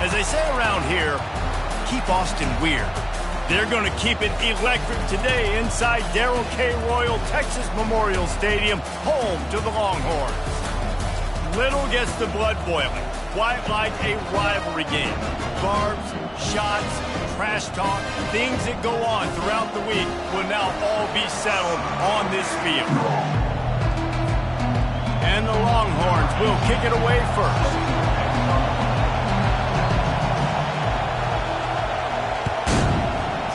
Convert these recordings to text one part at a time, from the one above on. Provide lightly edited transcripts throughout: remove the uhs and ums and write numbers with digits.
As they say around here, keep Austin weird. They're going to keep it electric today inside Darrell K. Royal Texas Memorial Stadium, home to the Longhorns. Little gets the blood boiling, quite like a rivalry game. Barbs, shots, trash talk, things that go on throughout the week will now all be settled on this field. And the Longhorns will kick it away first.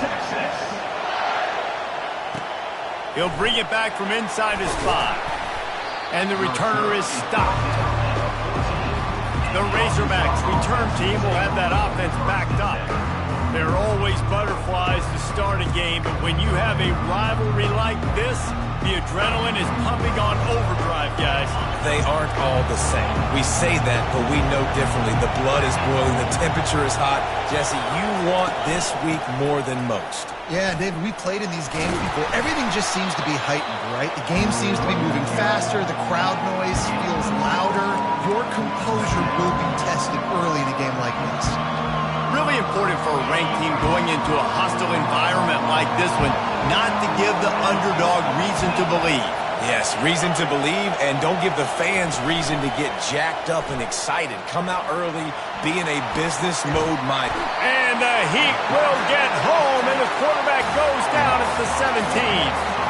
Texas. He'll bring it back from inside his 5. And the returner is stopped. The Razorbacks return team will have that offense backed up. There are always butterflies to start a game, but when you have a rivalry like this, the adrenaline is pumping on overdrive, guys. They aren't all the same. We say that, but we know differently. The blood is boiling. The temperature is hot. Jesse, you want this week more than most. Yeah, David, we played in these games before. Everything just seems to be heightened, right? The game seems to be moving faster. The crowd noise feels louder. Your composure will be tested early in a game like this. Really important for a ranked team going into a hostile environment like this one, not to give the underdog reason to believe. Yes, reason to believe, and don't give the fans reason to get jacked up and excited. Come out early, be in a business mode mind. And the Heat will get home, and the quarterback goes down at the 17.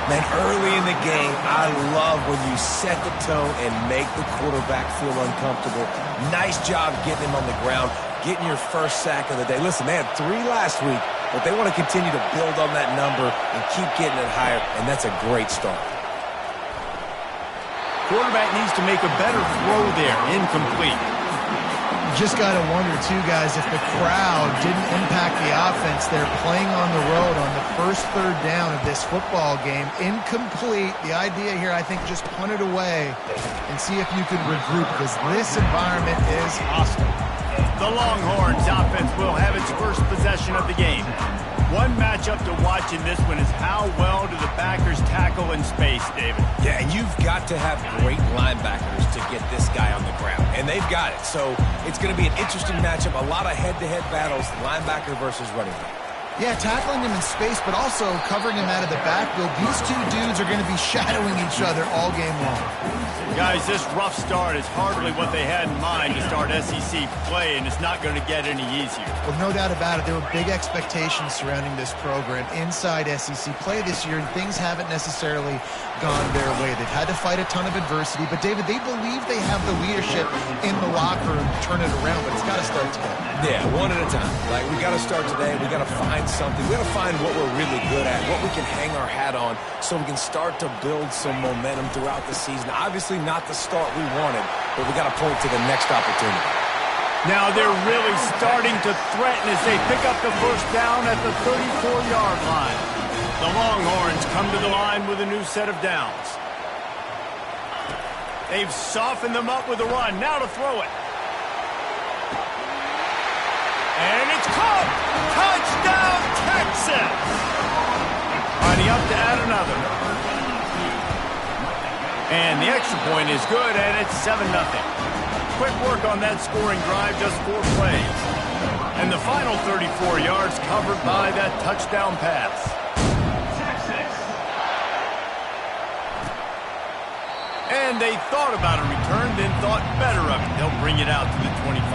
Man, early in the game, I love when you set the tone and make the quarterback feel uncomfortable. Nice job getting him on the ground, getting your first sack of the day. Listen, they had 3 last week, but they want to continue to build on that number and keep getting it higher, and that's a great start. Quarterback needs to make a better throw there, incomplete. Just got to wonder, too, guys, if the crowd didn't impact the offense. They're playing on the road on the first 3rd down of this football game. Incomplete. The idea here, I think, just punt it away and see if you can regroup, because this environment is hostile. The Longhorns offense will have its first possession of the game. One matchup to watch in this one is how well do the backers tackle in space, David. Yeah, and you've got to have great linebackers to get this guy on the ground, and they've got it. So it's going to be an interesting matchup, a lot of head-to-head battles, linebacker versus running back. Yeah, tackling him in space, but also covering him out of the backfield. These two dudes are going to be shadowing each other all game long. Guys, this rough start is hardly what they had in mind to start SEC play, and it's not going to get any easier. Well, no doubt about it. There were big expectations surrounding this program inside SEC play this year, and things haven't necessarily gone their way. They've had to fight a ton of adversity, but, David, they believe they have the leadership in the locker room to turn it around, but it's got to start today. Yeah, one at a time. Like, we got to start today. We got to find something. We got to find what we're really good at, what we can hang our hat on, so we can start to build some momentum throughout the season. Obviously not the start we wanted, but we got to point to the next opportunity. Now they're really starting to threaten as they pick up the first down at the 34-yard line. The Longhorns come to the line with a new set of downs. They've softened them up with a run. Now to throw it. And it's caught! Touchdown, Texas! Lining up to add another. And the extra point is good, and it's 7-0. Quick work on that scoring drive, just 4 plays. And the final 34 yards covered by that touchdown pass. Texas. And they thought about a return, then thought better of it. They'll bring it out to the 25.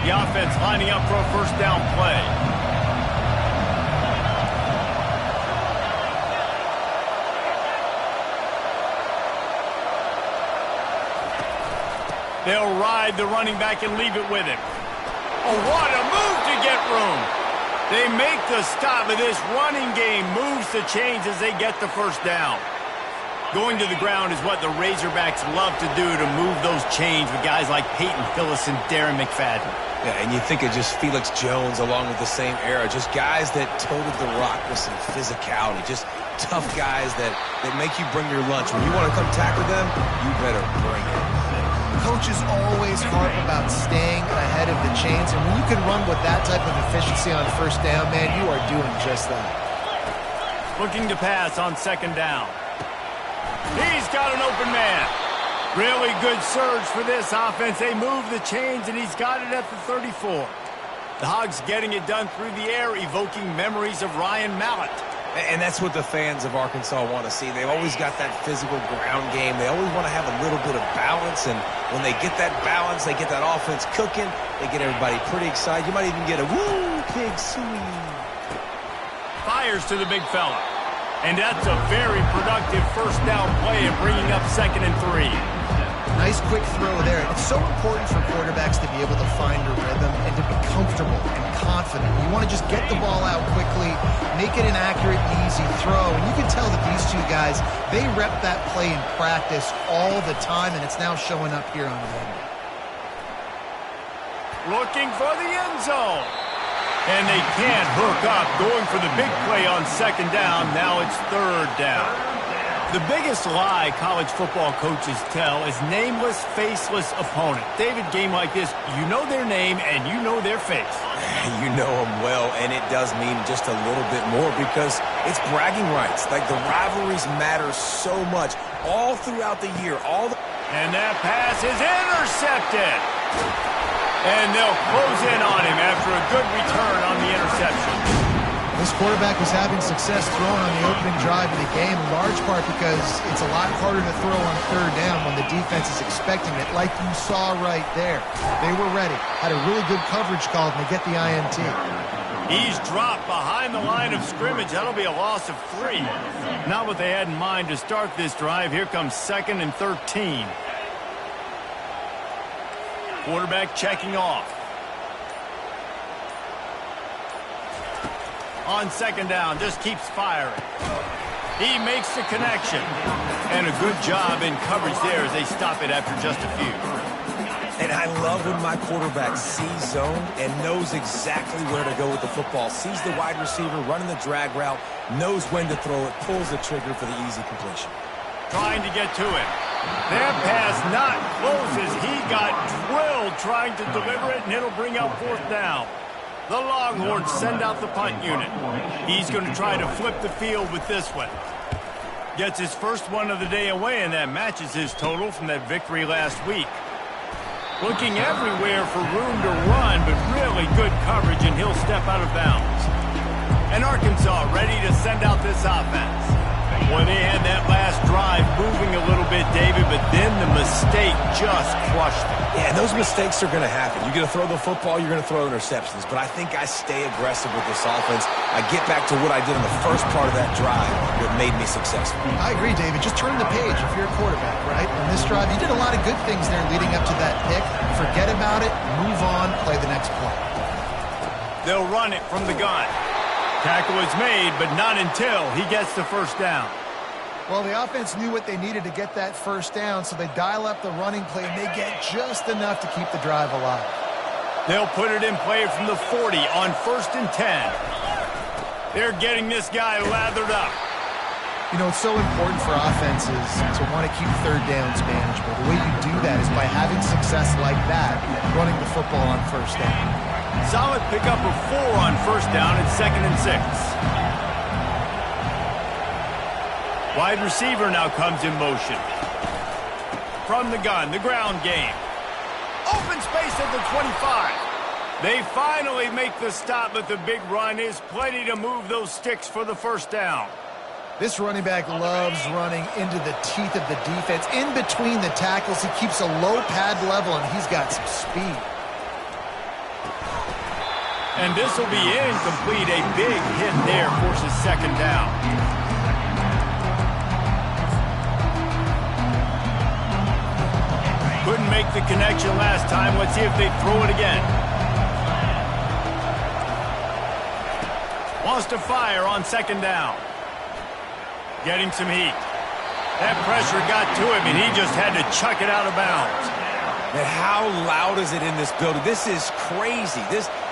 The offense lining up for a first down play. They'll ride the running back and leave it with him. Oh, what a move to get room. They make the stop, but this running game moves the chains as they get the first down. Going to the ground is what the Razorbacks love to do, to move those chains with guys like Peyton Hillis and Darren McFadden. Yeah, and you think of just Felix Jones along with the same era, just guys that toted the rock with some physicality, just tough guys that make you bring your lunch. When you want to come tackle them, you better bring it. Coaches always harp about staying ahead of the chains, and when you can run with that type of efficiency on first down, man, you are doing just that. Looking to pass on second down. He's got an open man. Really good surge for this offense. They move the chains, and he's got it at the 34. The Hogs getting it done through the air, evoking memories of Ryan Mallett. And that's what the fans of Arkansas want to see. They've always got that physical ground game. They always want to have a little bit of balance, and when they get that balance, they get that offense cooking, they get everybody pretty excited. You might even get a woo, pig suey. Fires to the big fella. And that's a very productive first down play of bringing up 2nd and 3. Nice quick throw there. It's so important for quarterbacks to be able to find a rhythm and to be comfortable and confident. You want to just get the ball out quickly, make it an accurate and easy throw. And you can tell that these two guys, they rep that play in practice all the time, and it's now showing up here on the Monday. Looking for the end zone. And they can't hook up, going for the big play on 2nd down. Now it's 3rd down. The biggest lie college football coaches tell is nameless, faceless opponent. David, game like this, you know their name and you know their face. You know them well, and it does mean just a little bit more because it's bragging rights. Like, the rivalries matter so much all throughout the year. And that pass is intercepted. And they'll close in on him after a good return on the interception. This quarterback was having success throwing on the opening drive of the game, in large part because it's a lot harder to throw on 3rd down when the defense is expecting it, like you saw right there. They were ready, had a really good coverage call, and they get the INT. He's dropped behind the line of scrimmage. That'll be a loss of 3. Not what they had in mind to start this drive. Here comes 2nd and 13. Quarterback checking off. On 2nd down, just keeps firing. He makes the connection. And a good job in coverage there as they stop it after just a few. And I love when my quarterback sees zone and knows exactly where to go with the football. Sees the wide receiver running the drag route, knows when to throw it, pulls the trigger for the easy completion. Trying to get to it. That pass not close as he got drilled trying to deliver it, and it'll bring out 4th down. The Longhorns send out the punt unit. He's going to try to flip the field with this one. Gets his first one of the day away, and that matches his total from that victory last week. Looking everywhere for room to run, but really good coverage, and he'll step out of bounds. And Arkansas ready to send out this offense. Boy, they had that last drive moving a little bit, David, but then the mistake just crushed them. Yeah, and those mistakes are going to happen. You're going to throw the football, you're going to throw interceptions. But I think I stay aggressive with this offense. I get back to what I did in the first part of that drive that made me successful. I agree, David. Just turn the page if you're a quarterback, right? On this drive, you did a lot of good things there leading up to that pick. Forget about it, move on, play the next play. They'll run it from the gun. Tackle is made, but not until he gets the first down. Well, the offense knew what they needed to get that first down, so they dial up the running play, and they get just enough to keep the drive alive. They'll put it in play from the 40 on 1st and 10. They're getting this guy lathered up. You know, it's so important for offenses to want to keep 3rd downs manageable. The way you do that is by having success like that, running the football on 1st down. Solid pickup of 4 on 1st down and 2nd and 6. Wide receiver now comes in motion. From the gun, the ground game. Open space at the 25. They finally make the stop, but the big run is plenty to move those sticks for the first down. This running back loves running into the teeth of the defense. In between the tackles, he keeps a low pad level, and he's got some speed. And this will be incomplete. A big hit there forces 2nd down. Couldn't make the connection last time. Let's see if they throw it again. Wants to fire on 2nd down. Getting some heat. That pressure got to him, and he just had to chuck it out of bounds. And how loud is it in this building? This is crazy.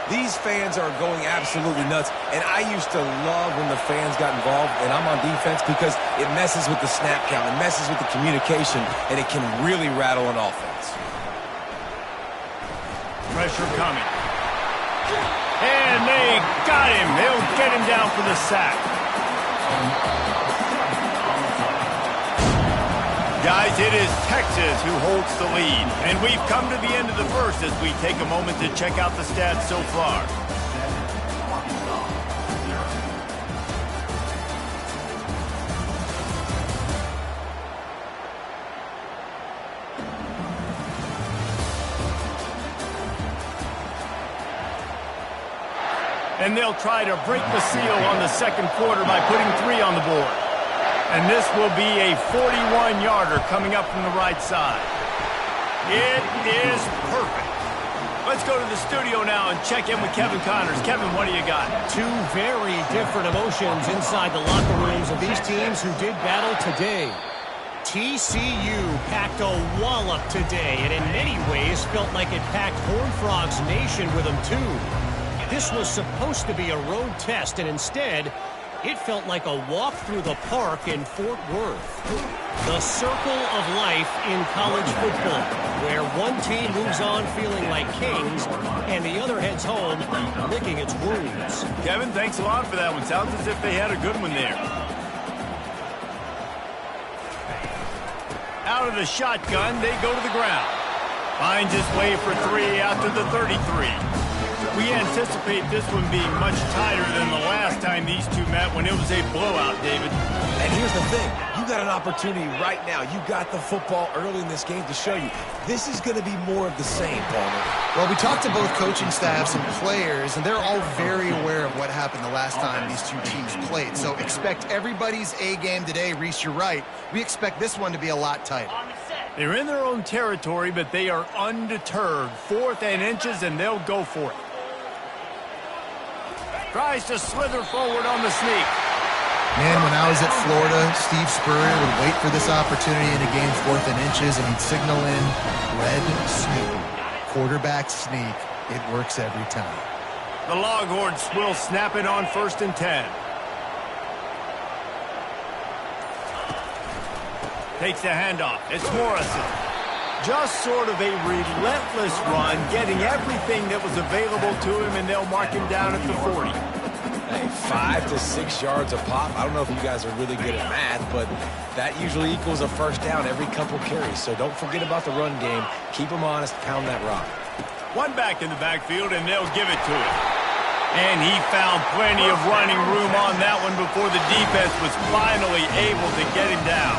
These fans are going absolutely nuts. And I used to love when the fans got involved, and I'm on defense, because it messes with the snap count. It messes with the communication, and it can really rattle an offense. Pressure coming. And they got him. They'll get him down for the sack. Guys, it is Texas who holds the lead. And we've come to the end of the first as we take a moment to check out the stats so far. And they'll try to break the seal on the second quarter by putting 3 on the board. And this will be a 41-yarder coming up from the right side. It is perfect. Let's go to the studio now and check in with Kevin Connors. Kevin, what do you got? Two very different emotions inside the locker rooms of these teams who did battle today. TCU packed a wallop today, and in many ways felt like it packed Horned Frogs Nation with them too. This was supposed to be a road test, and instead, it felt like a walk through the park in Fort Worth. The circle of life in college football, where one team moves on feeling like kings, and the other heads home licking its wounds. Kevin, thanks a lot for that one. Sounds as if they had a good one there. Out of the shotgun, they go to the ground. Finds his way for 3 after the 33. We anticipate this one being much tighter than the last time these two met when it was a blowout, David. And here's the thing. You got an opportunity right now. You got the football early in this game to show you. This is going to be more of the same, Palmer. Well, we talked to both coaching staffs and players, and they're all very aware of what happened the last time these two teams played. So expect everybody's A game today. Reese, you're right. We expect this one to be a lot tighter. They're in their own territory, but they are undeterred. 4th and inches, and they'll go for it. Tries to slither forward on the sneak. Man, when I was at Florida, Steve Spurrier would wait for this opportunity in a game 4th and inches, and he'd signal in red sneak, quarterback sneak. It works every time. The Longhorns will snap it on 1st and 10. Takes the handoff. It's Morrison. Just sort of a relentless run, getting everything that was available to him, and they'll mark him down at the 40. Hey, 5 to 6 yards a pop. I don't know if you guys are really good at math, but that usually equals a first down every couple carries. So don't forget about the run game. Keep them honest, pound that rock. One back in the backfield, and they'll give it to him. And he found plenty of running room on that one before the defense was finally able to get him down.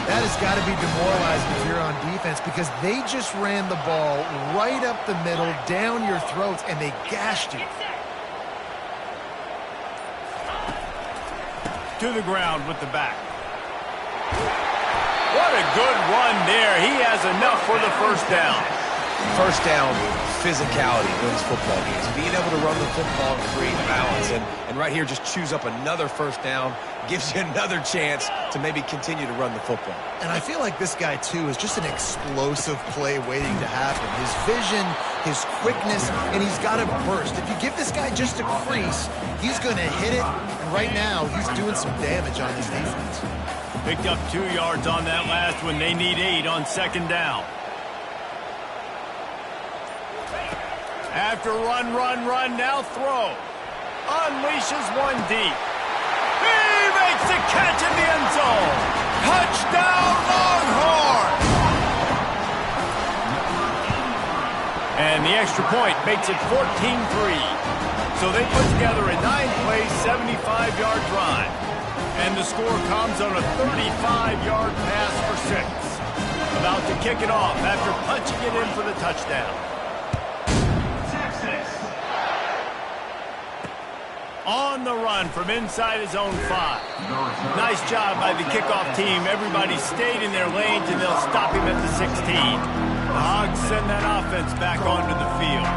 That has got to be demoralizing if you're on defense, because they just ran the ball right up the middle, down your throats, and they gashed you. To the ground with the back. What a good run there. He has enough for the first down. First down, physicality wins football games. Being able to run the football and create balance, and right here just choose up another first down, gives you another chance to maybe continue to run the football. And I feel like this guy, too, is just an explosive play waiting to happen. His vision, his quickness, and he's got a burst. If you give this guy just a crease, he's going to hit it. And right now, he's doing some damage on this defense. Picked up 2 yards on that last one. They need 8 on 2nd down. After run, now throw. Unleashes one deep. He makes the catch in the end zone. Touchdown, Longhorn! And the extra point makes it 14-3. So they put together a 9-play, 75-yard drive. And the score comes on a 35-yard pass for 6. About to kick it off after punching it in for the touchdown. On the run from inside his own 5. Nice job by the kickoff team. Everybody stayed in their lanes, and they'll stop him at the 16. The Hogs send that offense back onto the field.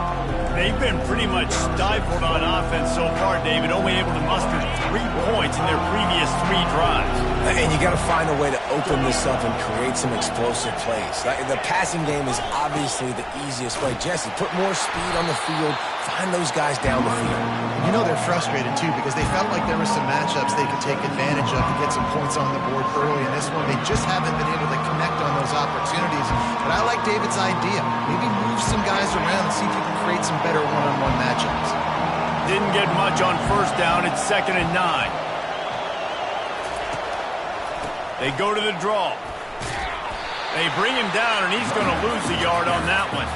They've been pretty much stifled on offense so far, David, only able to muster 3 points in their previous 3 drives. And you got to find a way to open this up and create some explosive plays. The passing game is obviously the easiest way. Jesse, put more speed on the field. Find those guys down the field. You know they're frustrated, too, because they felt like there were some matchups they could take advantage of to get some points on the board early in this one. They just haven't been able to connect on those opportunities. But I like David's idea. Maybe move some guys around and see if you can create some better one-on-one matchups. Didn't get much on 1st down. It's 2nd and 9. They go to the draw. They bring him down, and he's going to lose a yard on that one.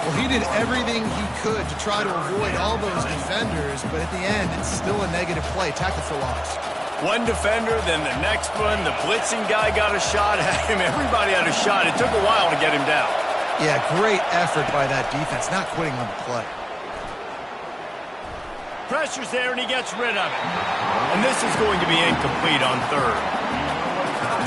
Well, he did everything he could to try to avoid all those defenders, but at the end, it's still a negative play. Tackle for loss. One defender, then the next one. The blitzing guy got a shot at him. Everybody had a shot. It took a while to get him down. Yeah, great effort by that defense, not quitting on the play. Pressure's there, and he gets rid of it. And this is going to be incomplete on third.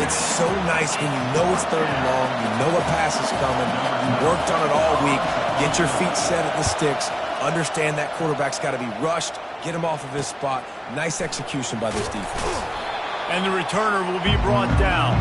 It's so nice when you know it's third and long, you know a pass is coming, you worked on it all week, get your feet set at the sticks, understand that quarterback's got to be rushed, get him off of his spot. Nice execution by this defense. And the returner will be brought down.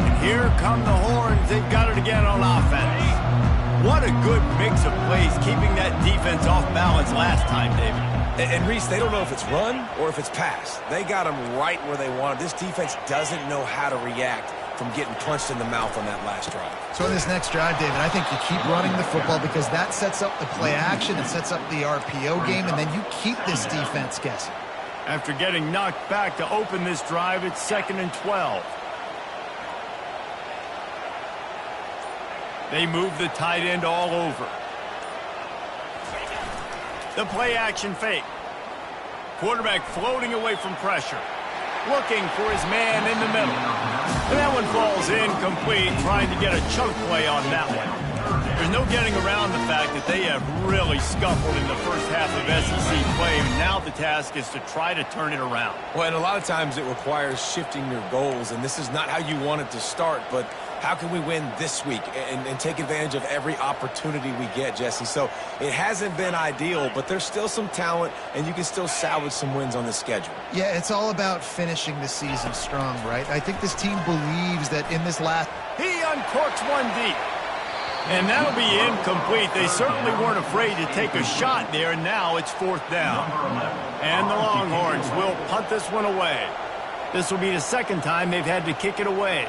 And here come the horns. They've got it again on offense. What a good mix of plays, keeping that defense off balance last time, David. And Reese, they don't know if it's run or if it's pass. They got them right where they want it. This defense doesn't know how to react from getting punched in the mouth on that last drive. So in this next drive, David, I think you keep running the football because that sets up the play action, it sets up the RPO game, and then you keep this defense guessing. After getting knocked back to open this drive, it's 2nd and 12. They move the tight end all over. The play action fake. Quarterback floating away from pressure. Looking for his man in the middle. And that one falls incomplete, trying to get a chunk play on that one. There's no getting around the fact that they have really scuffled in the first half of SEC play, and now the task is to try to turn it around. Well, and a lot of times it requires shifting your goals, and this is not how you want it to start, but how can we win this week and take advantage of every opportunity we get, Jesse? So it hasn't been ideal, but there's still some talent, and you can still salvage some wins on this schedule. Yeah, it's all about finishing the season strong, right? I think this team believes that in this last... He uncorks one deep. And that'll be incomplete. They certainly weren't afraid to take a shot there, and now it's 4th down. And the Longhorns will punt this one away. This will be the second time they've had to kick it away.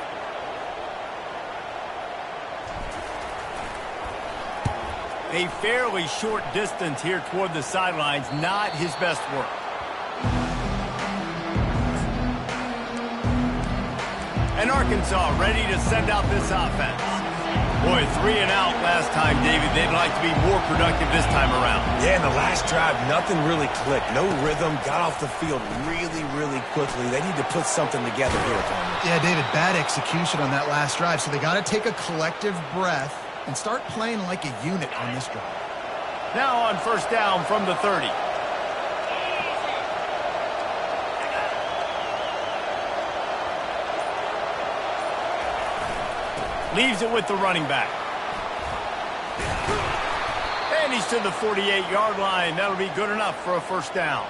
A fairly short distance here toward the sidelines, not his best work. And Arkansas ready to send out this offense. Boy, 3 and out last time, David. They'd like to be more productive this time around. Yeah, in the last drive, nothing really clicked. No rhythm, got off the field really, really quickly. They need to put something together here, Palmer. Yeah, David, bad execution on that last drive, so they got to take a collective breath and start playing like a unit on this drive. Now on 1st down from the 30. Leaves it with the running back. And he's to the 48-yard line. That'll be good enough for a 1st down.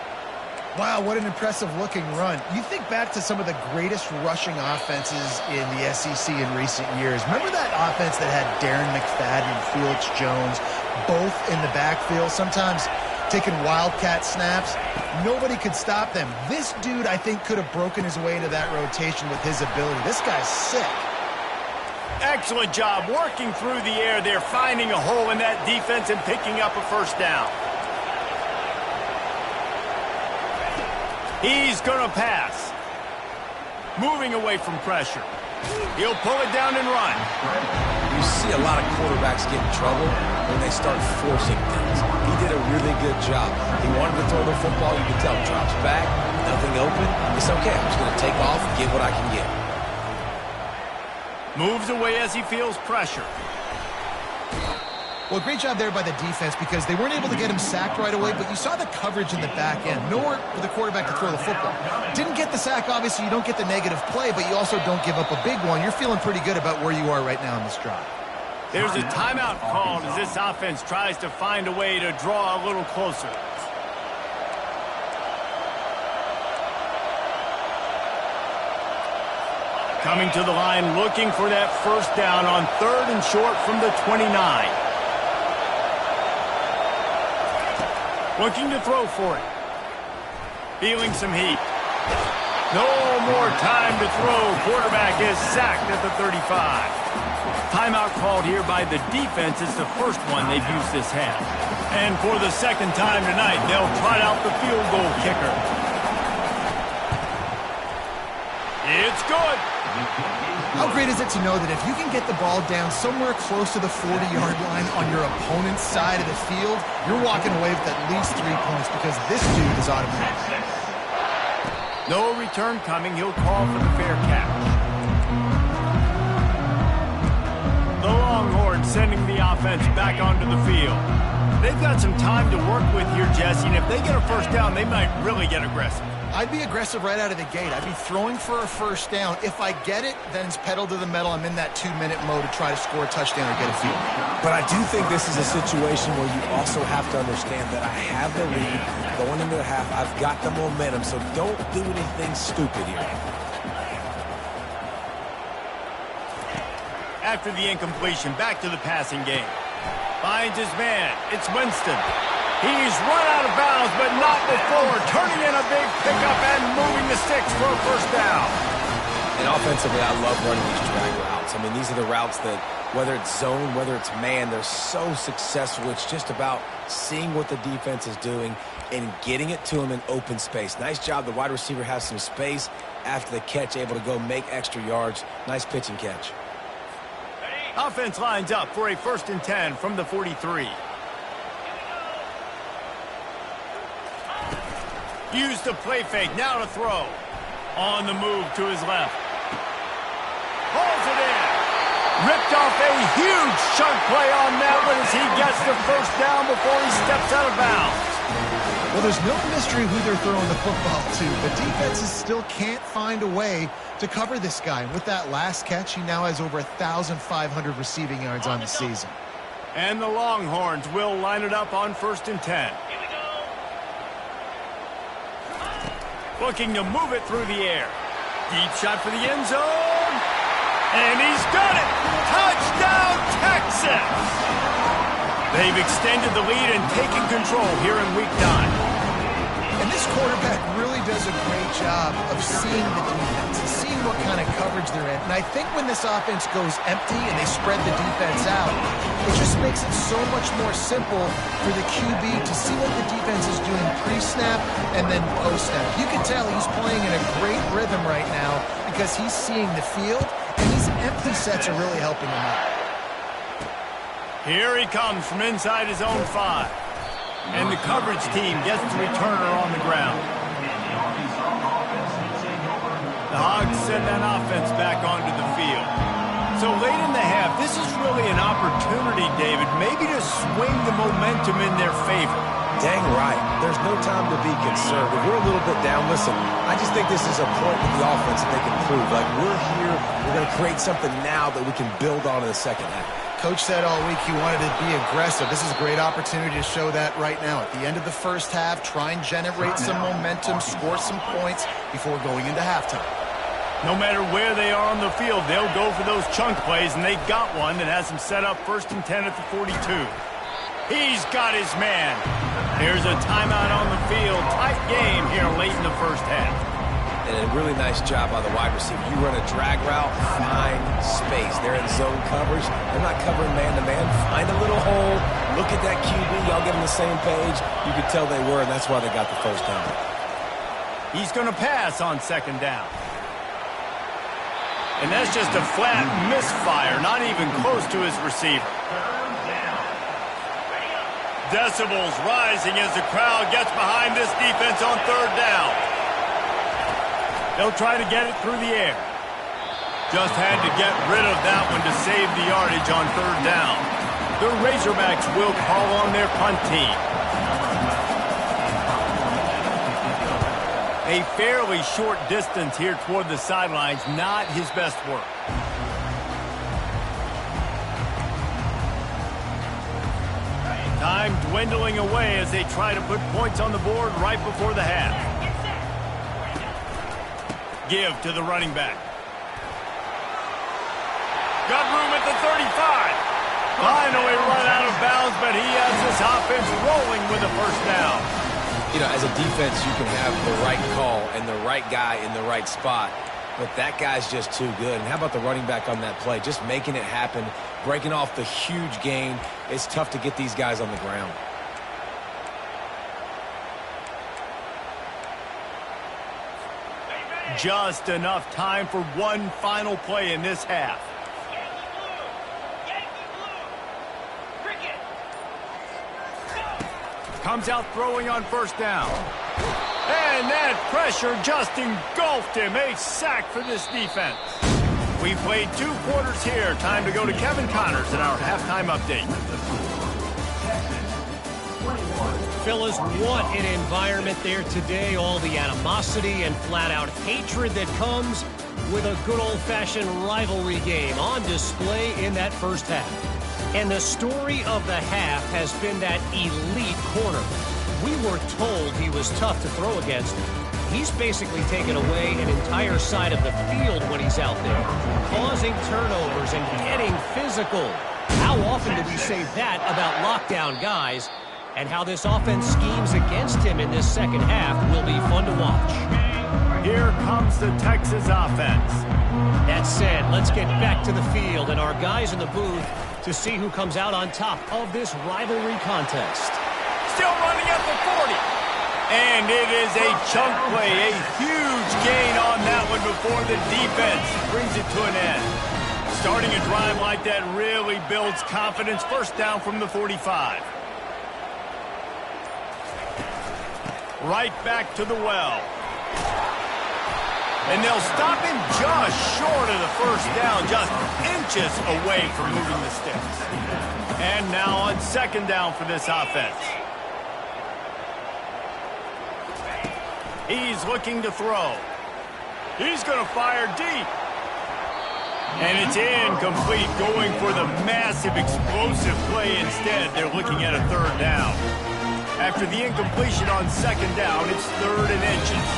Wow, what an impressive-looking run. You think back to some of the greatest rushing offenses in the SEC in recent years. Remember that offense that had Darren McFadden and Felix Jones both in the backfield, sometimes taking wildcat snaps? Nobody could stop them. This dude, I think, could have broken his way into that rotation with his ability. This guy's sick. Excellent job working through the air there, finding a hole in that defense and picking up a 1st down. He's going to pass. Moving away from pressure. He'll pull it down and run. You see a lot of quarterbacks get in trouble when they start forcing things. He did a really good job. He wanted to throw the football. You can tell, drops back, nothing open. It's okay. I'm just going to take off and get what I can get. Moves away as he feels pressure. Well, great job there by the defense because they weren't able to get him sacked right away, but you saw the coverage in the back end. Nowhere for the quarterback to throw the football. Didn't get the sack, obviously. You don't get the negative play, but you also don't give up a big one. You're feeling pretty good about where you are right now in this drive. There's a timeout called as this offense tries to find a way to draw a little closer. Coming to the line, looking for that 1st down on 3rd and short from the 29. Looking to throw for it. Feeling some heat. No more time to throw. Quarterback is sacked at the 35. Timeout called here by the defense. It's the first one they've used this half. And for the 2nd time tonight, they'll trot out the field goal kicker. It's good. How great is it to know that if you can get the ball down somewhere close to the 40-yard line on your opponent's side of the field, you're walking away with at least 3 points because this dude is automatic. No return coming. He'll call for the fair catch. The Longhorns sending the offense back onto the field. They've got some time to work with here, Jesse, and if they get a first down, they might really get aggressive. I'd be aggressive right out of the gate. I'd be throwing for a first down. If I get it, then it's pedal to the metal. I'm in that 2-minute mode to try to score a touchdown or get a field. But I do think this is a situation where you also have to understand that I have the lead going into the half. I've got the momentum, so don't do anything stupid here. After the incompletion, back to the passing game. Finds his man. It's Winston. He's run out of bounds, but not before. Turning in a big pickup and moving the sticks for a first down. And offensively, I love running these drag routes. I mean, these are the routes that, whether it's zone, whether it's man, they're so successful. It's just about seeing what the defense is doing and getting it to them in open space. Nice job. The wide receiver has some space after the catch, able to go make extra yards. Nice pitch and catch. Offense lines up for a 1st and 10 from the 43. Use the play fake, now to throw. On the move to his left. Hauls it in. Ripped off a huge chunk play on that one as he gets the first down before he steps out of bounds. Well, there's no mystery who they're throwing the football to, but defenses still can't find a way to cover this guy. And with that last catch, he now has over 1,500 receiving yards on the season. And the Longhorns will line it up on 1st and 10. Looking to move it through the air. Deep shot for the end zone. And he's got it. Touchdown, Texas! They've extended the lead and taken control here in Week 9. And this quarterback really does a great job of seeing the defense, seeing what kind of coverage they're in. And I think when this offense goes empty and they spread the defense out, it just makes it so much more simple for the QB to see what the defense is doing pre-snap and then post-snap. You can tell he's playing in a great rhythm right now because he's seeing the field, and these empty sets are really helping him out. Here he comes from inside his own 5. And the coverage team gets the returner on the ground. The Hogs send that offense back onto the field. So late in the half, this is really an opportunity, David, maybe to swing the momentum in their favor. Dang right. There's no time to be concerned. If we're a little bit down, listen, I just think this is a point with the offense that they can prove. Like, we're here, we're going to create something now that we can build on in the second half. Coach said all week he wanted to be aggressive. This is a great opportunity to show that right now. At the end of the first half, try and generate some momentum, score some points before going into halftime. No matter where they are on the field, they'll go for those chunk plays, and they got one that has them set up 1st and 10 at the 42. He's got his man. There's a timeout on the field. Tight game here late in the first half. And a really nice job by the wide receiver. You run a drag route, find space. They're in zone coverage. They're not covering man-to-man. Find a little hole. Look at that QB. Y'all get on the same page. You could tell they were, and that's why they got the first down. He's going to pass on 2nd down. And that's just a flat misfire, not even close to his receiver. Decibels rising as the crowd gets behind this defense on 3rd down. They'll try to get it through the air. Just had to get rid of that one to save the yardage on 3rd down. The Razorbacks will call on their punt team. A fairly short distance here toward the sidelines, not his best work. Time dwindling away as they try to put points on the board right before the half. Give to the running back. Got room at the 35. Finally run out of bounds, but he has this offense rolling with a first down. You know, as a defense, you can have the right call and the right guy in the right spot, but that guy's just too good. And how about the running back on that play? Just making it happen, breaking off the huge gain. It's tough to get these guys on the ground. Just enough time for one final play in this half. Comes out throwing on first down. And that pressure just engulfed him. A sack for this defense. We played 2 quarters here. Time to go to Kevin Connors in our halftime update. Fellas, what an environment there today. All the animosity and flat-out hatred that comes with a good old-fashioned rivalry game on display in that first half. And the story of the half has been that elite corner. We were told he was tough to throw against. He's basically taken away an entire side of the field when he's out there, causing turnovers and getting physical. How often do we say that about lockdown guys? And how this offense schemes against him in this second half will be fun to watch. Here comes the Texas offense. That said, let's get back to the field and our guys in the booth to see who comes out on top of this rivalry contest. Still running at the 40. And it is a chunk play, a huge gain on that one before the defense brings it to an end. Starting a drive like that really builds confidence. First down from the 45. Right back to the well. And they'll stop him just short of the first down, just inches away from moving the sticks. And now on second down for this offense. He's looking to throw. He's going to fire deep. And it's incomplete, going for the massive explosive play instead. They're looking at a third down. After the incompletion on second down, it's 3rd and inches.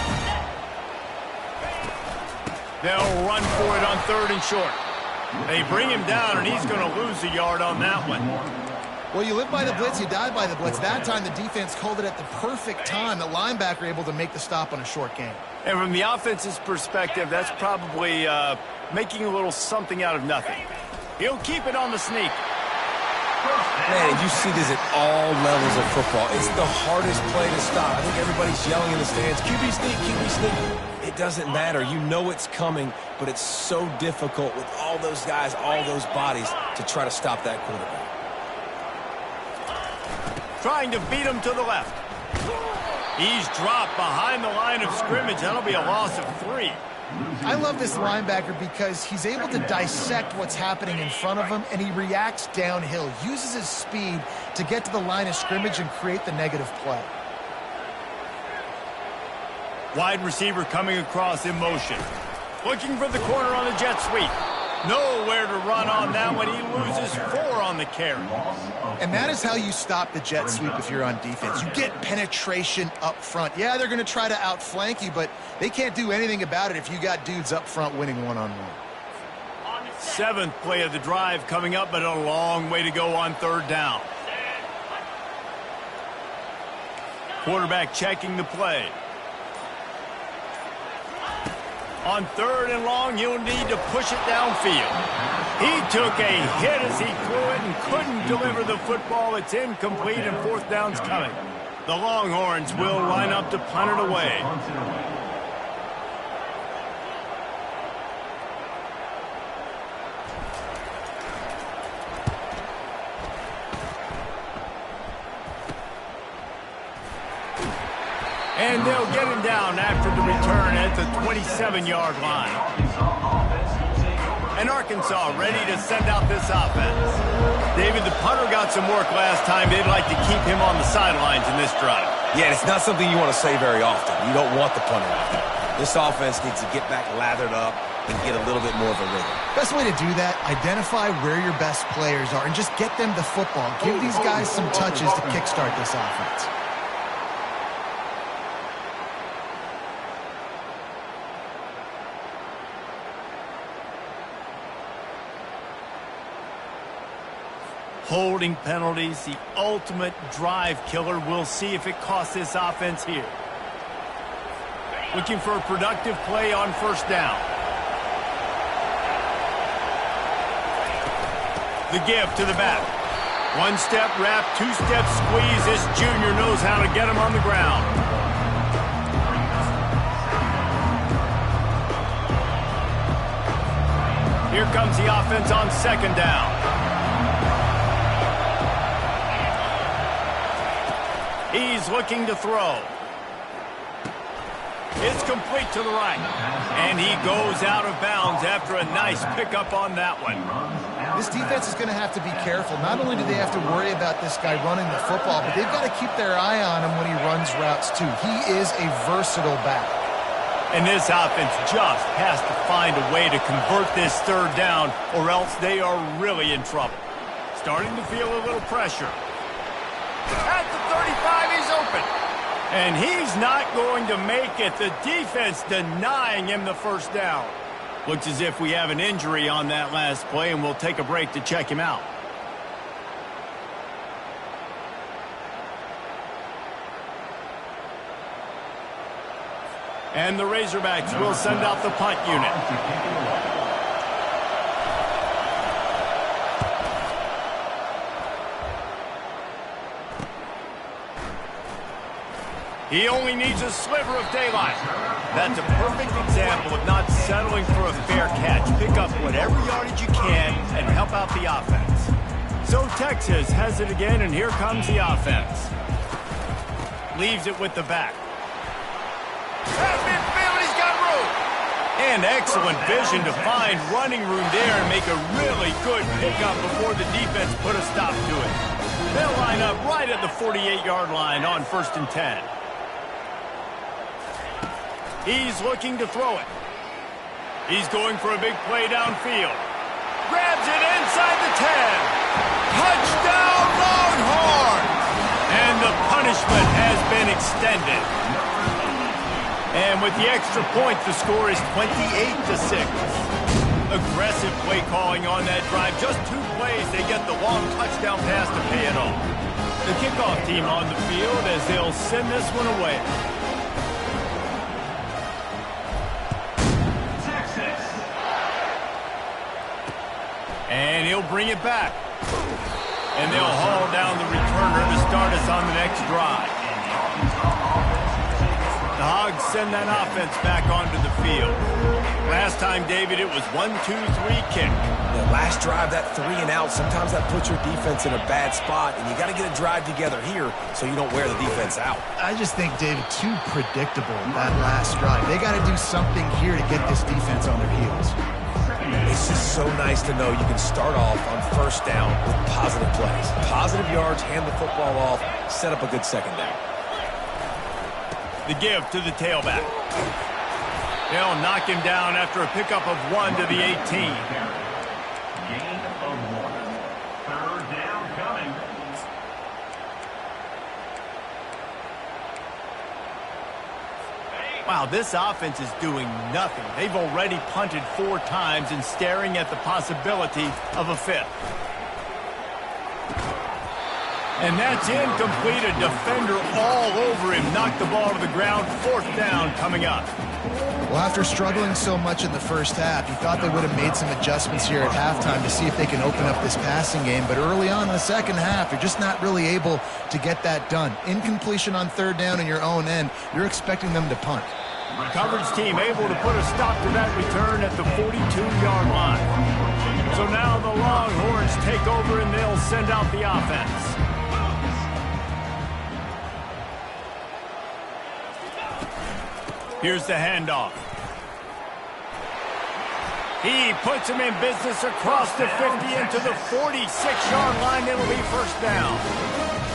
They'll run for it on 3rd and short. They bring him down, and he's going to lose a yard on that one. Well, you live by the blitz, you die by the blitz. That time, the defense called it at the perfect time. The linebacker able to make the stop on a short gain. And from the offense's perspective, that's probably making a little something out of nothing. He'll keep it on the sneak. Man, you see this at all levels of football. It's the hardest play to stop. I think everybody's yelling in the stands, QB sneak, QB sneak. It doesn't matter. You know it's coming, but it's so difficult with all those guys, all those bodies, to try to stop that quarterback. Trying to beat him to the left. He's dropped behind the line of scrimmage. That'll be a loss of 3. I love this linebacker because he's able to dissect what's happening in front of him, and he reacts downhill, uses his speed to get to the line of scrimmage and create the negative play. Wide receiver coming across in motion. Looking for the corner on the jet sweep. Nowhere to run on that one. He loses 4 on the carry. And that is how you stop the jet sweep if you're on defense. You get penetration up front. Yeah, they're going to try to outflank you, but they can't do anything about it if you got dudes up front winning one-on-one. 7th play of the drive coming up, but a long way to go on 3rd down. Quarterback checking the play. On 3rd and long, he'll need to push it downfield. He took a hit as he threw it and couldn't deliver the football. It's incomplete, and 4th down's coming. The Longhorns will line up to punt it away. And they'll get him down after the return at the 27-yard line. And Arkansas ready to send out this offense. David, the punter got some work last time. They'd like to keep him on the sidelines in this drive. Yeah, it's not something you want to say very often. You don't want the punter out there. This offense needs to get back lathered up and get a little bit more of a rhythm. Best way to do that, identify where your best players are and just get them the football. Give these guys some touches to kickstart this offense. Holding penalties, the ultimate drive killer. We'll see if it costs this offense here. Looking for a productive play on 1st down. The give to the back. 1-step wrap, 2-step squeeze. This junior knows how to get him on the ground. Here comes the offense on second down. He's looking to throw. It's complete to the right. And he goes out of bounds after a nice pickup on that one. This defense is going to have to be careful. Not only do they have to worry about this guy running the football, but they've got to keep their eye on him when he runs routes too. He is a versatile back. And this offense just has to find a way to convert this third down, or else they are really in trouble. Starting to feel a little pressure. At the 35, he's open. And he's not going to make it. The defense denying him the first down. Looks as if we have an injury on that last play, and we'll take a break to check him out. And the Razorbacks will send out the punt unit. He only needs a sliver of daylight. That's a perfect example of not settling for a fair catch. Pick up whatever yardage you can and help out the offense. So Texas has it again, and here comes the offense. Leaves it with the back. At midfield, he's got room. And excellent vision to find running room there and make a really good pickup before the defense put a stop to it. They'll line up right at the 48-yard line on 1st and 10. He's looking to throw it. He's going for a big play downfield. Grabs it inside the 10. Touchdown, Longhorns! And the punishment has been extended. And with the extra point, the score is 28-6. Aggressive play calling on that drive. Just 2 plays, they get the long touchdown pass to pay it off. The kickoff team on the field as they'll send this one away. And he'll bring it back. And they'll haul down the returner to start us on the next drive. The Hogs send that offense back onto the field. Last time, David, it was 1-2-3 kick. The last drive, that 3 and out, sometimes that puts your defense in a bad spot, and you got to get a drive together here so you don't wear the defense out. I just think, David, too predictable that last drive. They got to do something here to get this defense on their heels. It's just so nice to know you can start off on 1st down with positive plays. Positive yards, hand the football off, set up a good second down. The give to the tailback. They'll knock him down after a pickup of 1 to the 18. Gain of 1. 3rd down coming. Wow, this offense is doing nothing. They've already punted 4 times and staring at the possibility of a 5th. And that's incomplete. A defender all over him. Knocked the ball to the ground. 4th down coming up. Well, after struggling so much in the first half, you thought they would have made some adjustments here at halftime to see if they can open up this passing game. But early on in the second half, you're just not really able to get that done. Incompletion on 3rd down in your own end, you're expecting them to punt. Coverage team able to put a stop to that return at the 42-yard line. So now the Longhorns take over and they'll send out the offense. Here's the handoff. He puts him in business across the 50 into the 46-yard line. It'll be 1st down.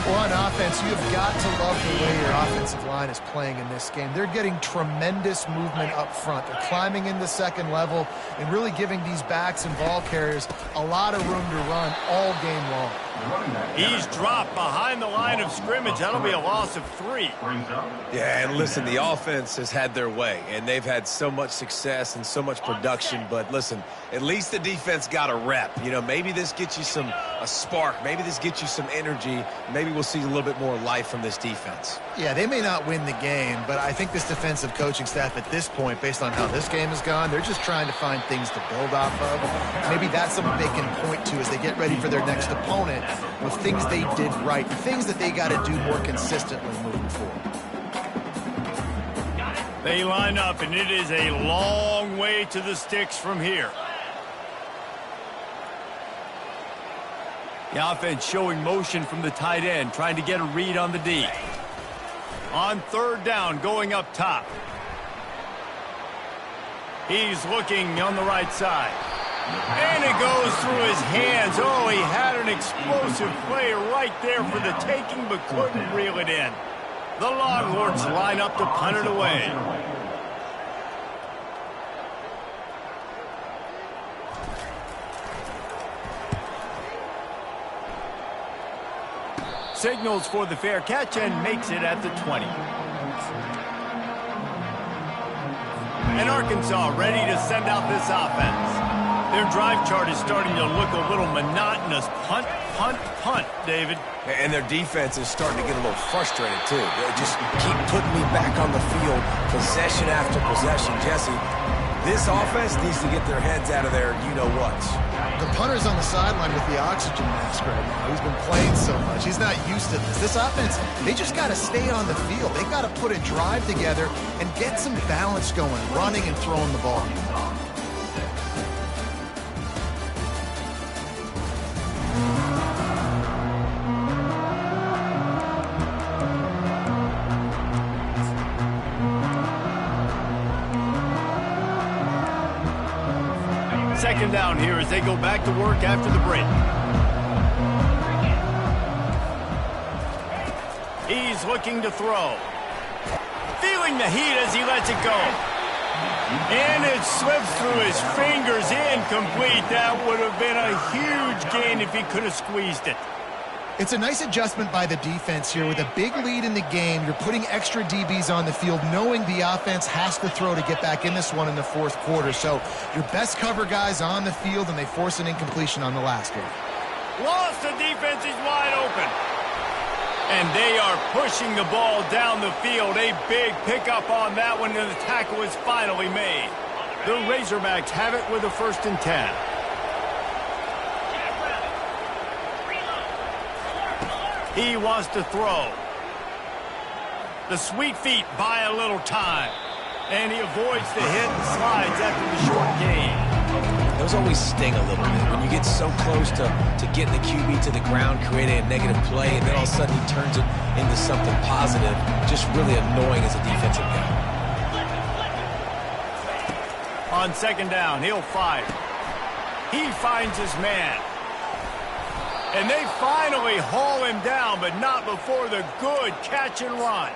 Well, on offense, you've got to love the way your offensive line is playing in this game. They're getting tremendous movement up front. They're climbing in the second level and really giving these backs and ball carriers a lot of room to run all game long. He's dropped behind the line of scrimmage. That'll be a loss of 3. Yeah, and listen, the offense has had their way, and they've had so much success and so much production. But listen, at least the defense got a rep. You know, maybe this gets you a spark. Maybe this gets you some energy. Maybe we'll see a little bit more life from this defense. Yeah, they may not win the game, but I think this defensive coaching staff at this point, based on how this game has gone, they're just trying to find things to build off of. Maybe that's something they can point to as they get ready for their next opponent with things they did right, things that they got to do more consistently moving forward. They line up, and it is a long way to the sticks from here. The offense showing motion from the tight end, trying to get a read on the D. On third down, going up top. He's looking on the right side. And it goes through his hands. Oh, he had an explosive play right there for the taking, but couldn't reel it in. The Longhorns line up to punt it away. Signals for the fair catch and makes it at the 20. And Arkansas ready to send out this offense. Their drive chart is starting to look a little monotonous. Punt, punt, punt, David. And their defense is starting to get a little frustrated, too. They just keep putting me back on the field, possession after possession. Jesse, this offense needs to get their heads out of their you-know-whats. The punter's on the sideline with the oxygen mask right now. He's been playing so much. He's not used to this. This offense, they just got to stay on the field. They got to put a drive together and get some balance going, running and throwing the ball. Second down here as they go back to work after the break. He's looking to throw. Feeling the heat as he lets it go. And it slips through his fingers, incomplete. That would have been a huge gain if he could have squeezed it. It's a nice adjustment by the defense here. With a big lead in the game, you're putting extra DBs on the field, knowing the offense has to throw to get back in this one in the fourth quarter. So your best cover guys on the field, and they force an incompletion on the last one. Lost, the defense is wide open. And they are pushing the ball down the field. A big pickup on that one, and the tackle is finally made. The Razorbacks have it with a 1st and 10. He wants to throw. The sweet feet buy a little time. And he avoids the hit and slides after the short gain. Those always sting a little bit. When you get so close to getting the QB to the ground, creating a negative play, and then all of a sudden he turns it into something positive, just really annoying as a defensive guy. On second down, he'll fire. He finds his man. And they finally haul him down, but not before the good catch and run.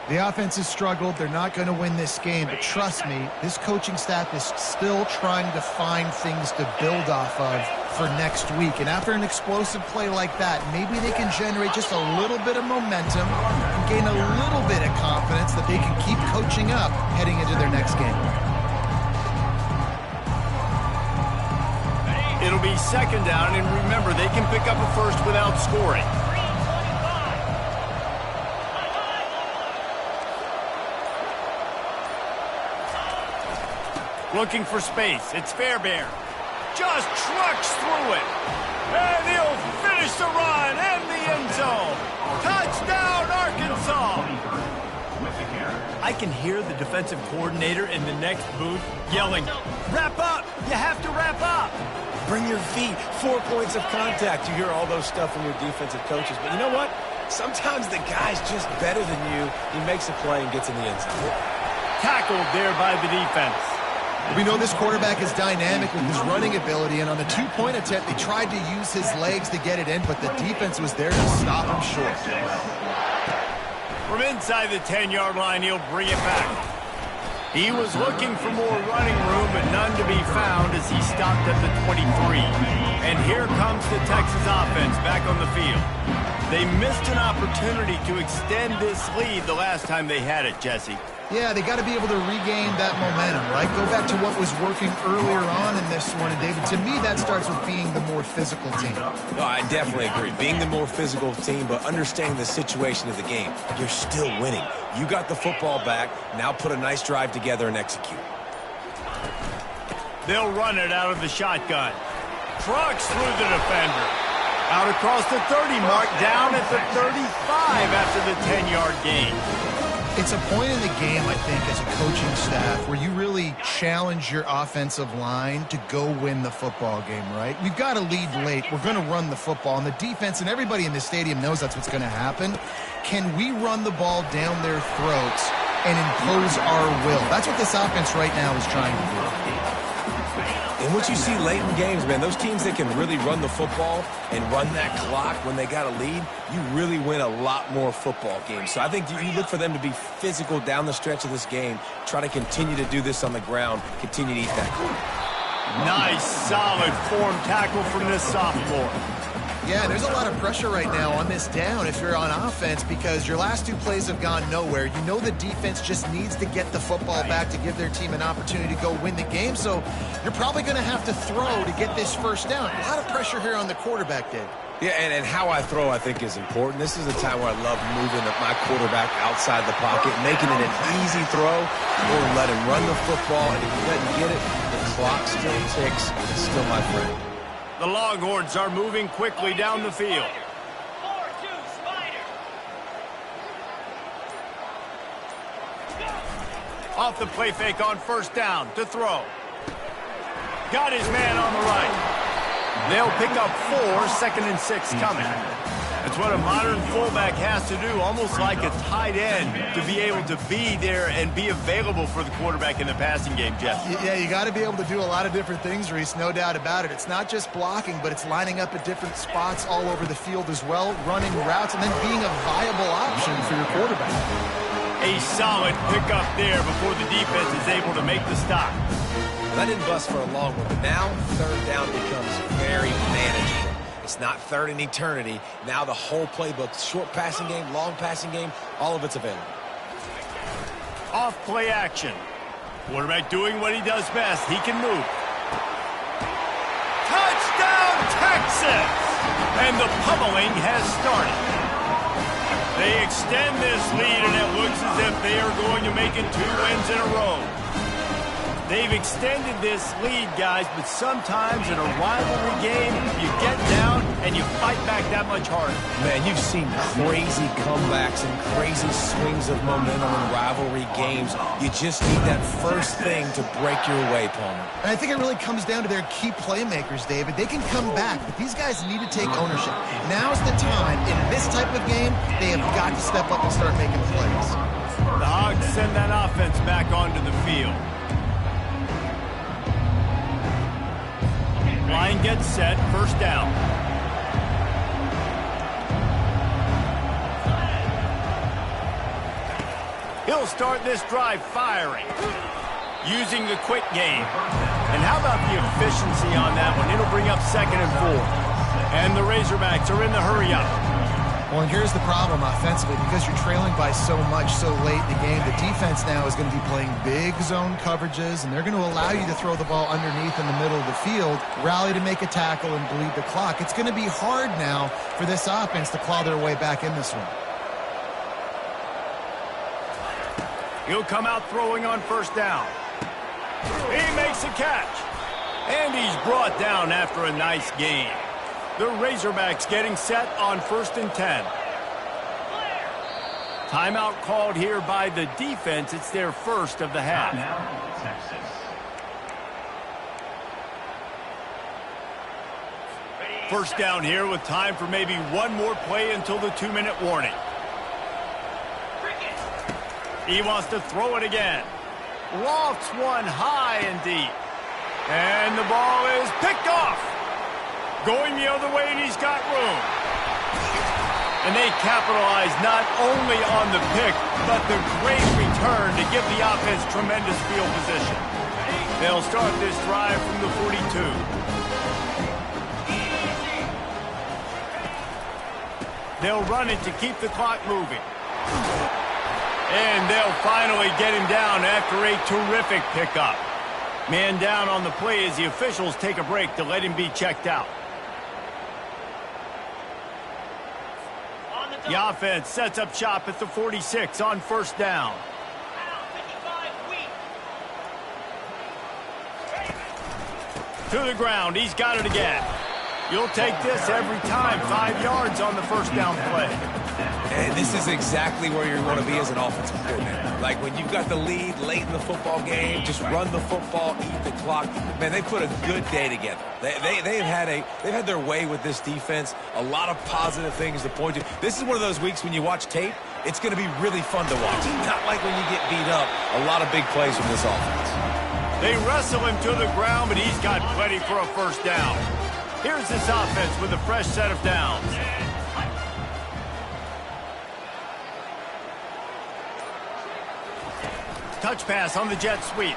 The offense has struggled. They're not going to win this game, but trust me, this coaching staff is still trying to find things to build off of for next week. And after an explosive play like that, maybe they can generate just a little bit of momentum and gain a little bit of confidence that they can keep coaching up heading into their next game. It'll be second down, and remember, they can pick up a first without scoring. Looking for space. It's Fairbairn. Just trucks through it. And he'll finish the run and the end zone. Touchdown, Arkansas. I can hear the defensive coordinator in the next booth yelling, "Wrap up! You have to wrap up!" Bring your feet, 4 points of contact. You hear all those stuff from your defensive coaches. But you know what? Sometimes the guy's just better than you. He makes a play and gets in the end zone. Tackled there by the defense. We know this quarterback is dynamic with his running ability, and on the two-point attempt, they tried to use his legs to get it in, but the defense was there to stop him short. From inside the 10-yard line, he'll bring it back. He was looking for more running room, but none to be found as he stopped at the 23. And here comes the Texas offense back on the field. They missed an opportunity to extend this lead the last time they had it, Jesse. Yeah, they got to be able to regain that momentum, right? Go back to what was working earlier on in this one. And, David, to me, that starts with being the more physical team. No, I definitely agree. Being the more physical team, but understanding the situation of the game. You're still winning. You got the football back. Now put a nice drive together and execute. They'll run it out of the shotgun. Trucks through the defender. Out across the 30 mark, down at the 35 after the 10-yard gain. It's a point in the game, I think, as a coaching staff where you really challenge your offensive line to go win the football game, right? We've got to lead late. We're going to run the football. And the defense and everybody in the stadium knows that's what's going to happen. Can we run the ball down their throats and impose our will? That's what this offense right now is trying to do. And what you see late in games, man, those teams that can really run the football and run that clock when they got a lead, you really win a lot more football games. So I think you look for them to be physical down the stretch of this game, try to continue to do this on the ground, continue to eat that clock. Nice, solid form tackle from this sophomore. Yeah, there's a lot of pressure right now on this down if you're on offense because your last two plays have gone nowhere. You know the defense just needs to get the football back to give their team an opportunity to go win the game, so you're probably going to have to throw to get this first down. A lot of pressure here on the quarterback, Dave. Yeah, and how I throw, I think, is important. This is a time where I love moving my quarterback outside the pocket, making it an easy throw, or let him run the football, and if he doesn't get it, the clock still ticks. It's still my friend. The Longhorns are moving quickly down the field. Off the play fake on first down to throw. Got his man on the right. They'll pick up 4, 2nd and 6 coming. It's what a modern fullback has to do, almost like a tight end, to be able to be there and be available for the quarterback in the passing game, Jeff. Yeah, you got to be able to do a lot of different things, Reese, no doubt about it. It's not just blocking, but it's lining up at different spots all over the field as well, running routes, and then being a viable option for your quarterback. A solid pickup there before the defense is able to make the stop. That didn't bust for a long one, but now third down becomes very manageable. It's not third in eternity. Now the whole playbook, short passing game, long passing game, all of it's available. Off play action. Quarterback doing what he does best. He can move. Touchdown, Texas! And the pummeling has started. They extend this lead, and it looks as if they are going to make it 2 wins in a row. They've extended this lead, guys, but sometimes in a rivalry game, you get down and you fight back that much harder. Man, you've seen crazy comebacks and crazy swings of momentum in rivalry games. You just need that first thing to break your way, Palmer. And I think it really comes down to their key playmakers, David. They can come back, but these guys need to take ownership. Now's the time. In this type of game, they have got to step up and start making plays. The Hogs send that offense back onto the field. Line gets set, first down. He'll start this drive firing, using the quick game. And how about the efficiency on that one? It'll bring up 2nd and 4. And the Razorbacks are in the hurry up. Well, and here's the problem offensively. Because you're trailing by so much so late in the game, the defense now is going to be playing big zone coverages, and they're going to allow you to throw the ball underneath in the middle of the field, rally to make a tackle, and bleed the clock. It's going to be hard now for this offense to claw their way back in this one. He'll come out throwing on first down. He makes a catch. And he's brought down after a nice gain. The Razorbacks getting set on 1st and 10. Timeout called here by the defense. It's their first of the half. Now, Texas. First down here with time for maybe one more play until the 2-minute warning. He wants to throw it again. Lofts one high and deep. And the ball is picked off. Going the other way, and he's got room. And they capitalize not only on the pick, but the great return to give the offense tremendous field position. They'll start this drive from the 42. They'll run it to keep the clock moving. And they'll finally get him down after a terrific pickup. Man down on the play as the officials take a break to let him be checked out. The offense sets up shop at the 46 on first down. To the ground. He's got it again. You'll take this every time. 5 yards on the first down play. And this is exactly where you want to be as an offensive coordinator. Like when you've got the lead late in the football game, just run the football, eat the clock. Man, they put a good day together. They've had their way with this defense. A lot of positive things to point to. This is one of those weeks when you watch tape, it's going to be really fun to watch. Not like when you get beat up. A lot of big plays from this offense. They wrestle him to the ground, but he's got plenty for a first down. Here's this offense with a fresh set of downs. Touch pass on the jet sweep.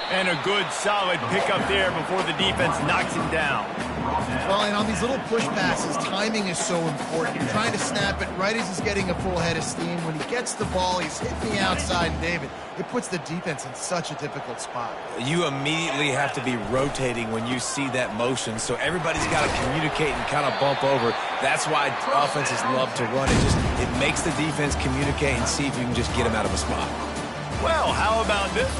And a good, solid pickup there before the defense knocks him down. Well, and on these little push passes, timing is so important. You're trying to snap it right as he's getting a full head of steam. When he gets the ball, he's hitting the outside, and David, it puts the defense in such a difficult spot. You immediately have to be rotating when you see that motion, so everybody's got to communicate and kind of bump over. That's why offenses love to run. It makes the defense communicate and see if you can just get him out of a spot. Well, how about this?